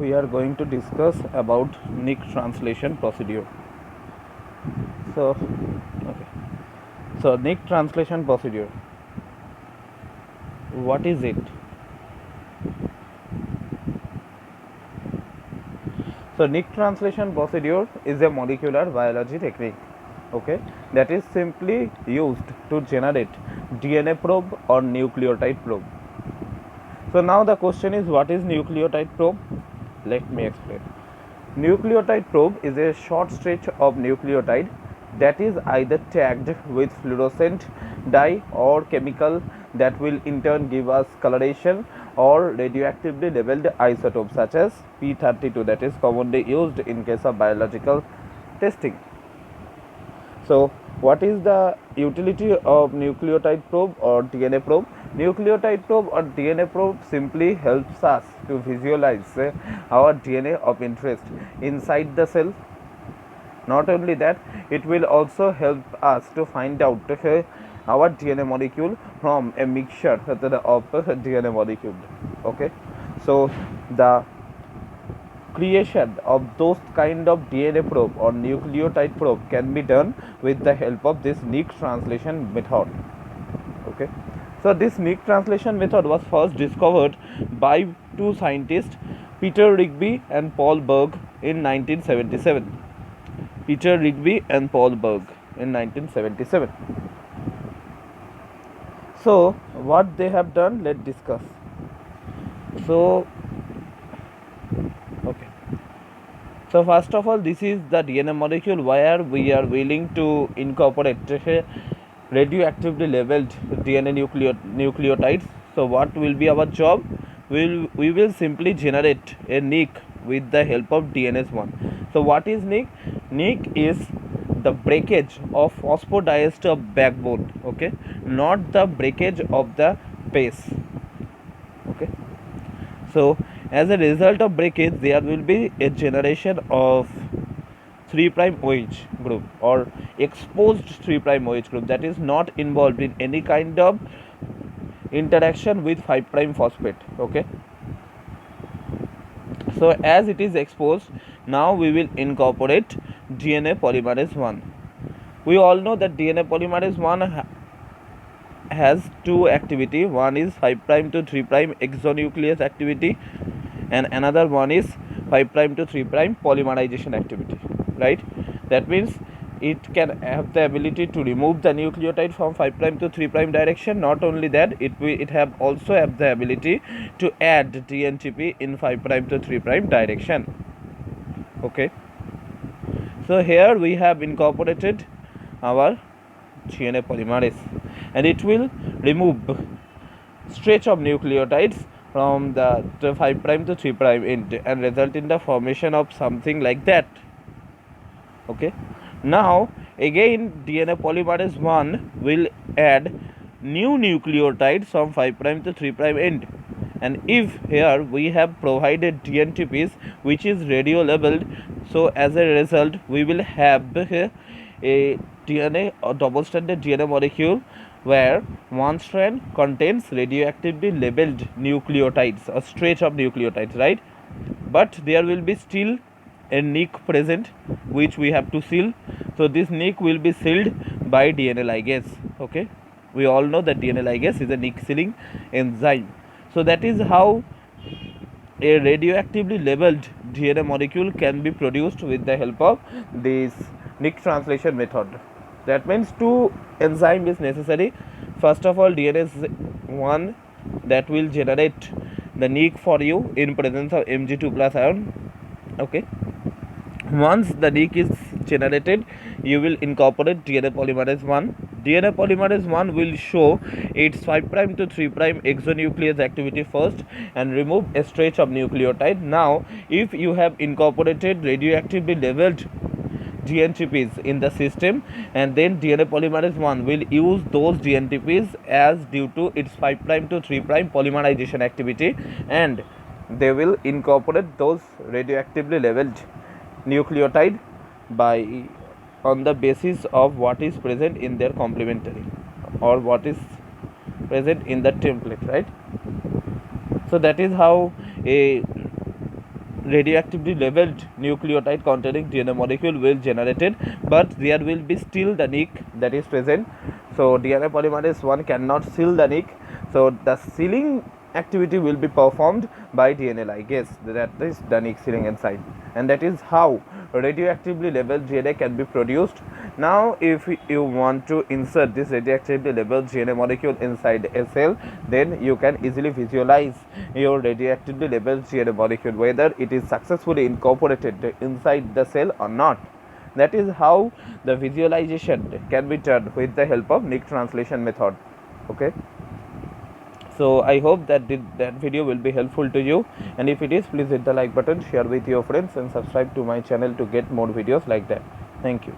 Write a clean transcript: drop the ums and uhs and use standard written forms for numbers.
we are going to discuss about nick translation procedure. So nick translation procedure, what is it? So nick translation procedure is a molecular biology technique, okay, that is simply used to generate DNA probe or nucleotide probe. So now the question is, what is nucleotide probe? Let me explain. Nucleotide probe is a short stretch of nucleotide that is either tagged with fluorescent dye or chemical that will in turn give us coloration, or radioactively labeled isotopes such as P32 that is commonly used in case of biological testing. So what is the utility of nucleotide probe or DNA probe? Nucleotide probe or DNA probe simply helps us to visualize our DNA of interest inside the cell. Not only that, it will also help us to find out our DNA molecule from a mixture of DNA molecule. Okay, so the creation of those kind of DNA probe or nucleotide probe can be done with the help of this nick translation method. Okay, so this nick translation method was first discovered by two scientists, Peter Rigby and Paul Berg, in 1977. Peter Rigby and Paul Berg in 1977. So what they have done, let's discuss. So first of all, this is the DNA molecule where we are willing to incorporate radioactively labeled DNA nucleotides. So what will be our job? We will simply generate a nick with the help of DNase1. So what is nick? Nick is the breakage of phosphodiester backbone, okay, not the breakage of the base. Okay, so as a result of breakage, there will be a generation of 3' OH group or exposed 3' OH group that is not involved in any kind of interaction with 5' phosphate. Okay, so as it is exposed, now we will incorporate DNA polymerase 1. We all know that DNA polymerase 1 has two activity. One is 5' to 3' exonuclease activity, and another one is 5' to 3' polymerization activity, right? That means it can have the ability to remove the nucleotide from 5' to 3' direction. Not only that, it have also have the ability to add DNTP in 5' to 3' direction. Okay, so here we have incorporated our DNA polymerase, and it will remove stretch of nucleotides from the 5' to 3' end and result in the formation of something like that. Okay, now again DNA polymerase 1 will add new nucleotides from 5' to 3' end, and if here we have provided DNTPs which is radio labeled, so as a result we will have a DNA or double stranded DNA molecule where one strand contains radioactively labeled nucleotides, a stretch of nucleotides, right? But there will be still a nick present which we have to seal. So this nick will be sealed by DNA ligase. Okay, we all know that DNA ligase is a nick sealing enzyme. So that is how a radioactively labeled DNA molecule can be produced with the help of this nick translation method. That means two enzyme is necessary. First of all, DNase1 that will generate the nick for you in presence of Mg2 plus ion. Okay, once the nick is generated, you will incorporate DNA polymerase 1. DNA polymerase 1 will show its 5' to 3' exonuclease activity first and remove a stretch of nucleotide. Now if you have incorporated radioactively labeled DNTPs in the system, and then DNA polymerase 1 will use those DNTPs as due to its 5' to 3' polymerization activity, and they will incorporate those radioactively labeled nucleotide by on the basis of what is present in their complementary or what is present in the template, right? So that is how a radioactively labeled nucleotide containing DNA molecule will generated, but there will be still the nick that is present. So DNA polymerase 1 cannot seal the nick, so the sealing activity will be performed by DNA ligase, that is the nick sealing enzyme, and that is how radioactively labeled DNA can be produced. Now if you want to insert this radioactively labeled DNA molecule inside a cell, then you can easily visualize your radioactively labeled DNA molecule, whether it is successfully incorporated inside the cell or not. That is how the visualization can be done with the help of nick translation method. Okay, so I hope that that video will be helpful to you, and if it is, please hit the like button, share with your friends, and subscribe to my channel to get more videos like that. Thank you.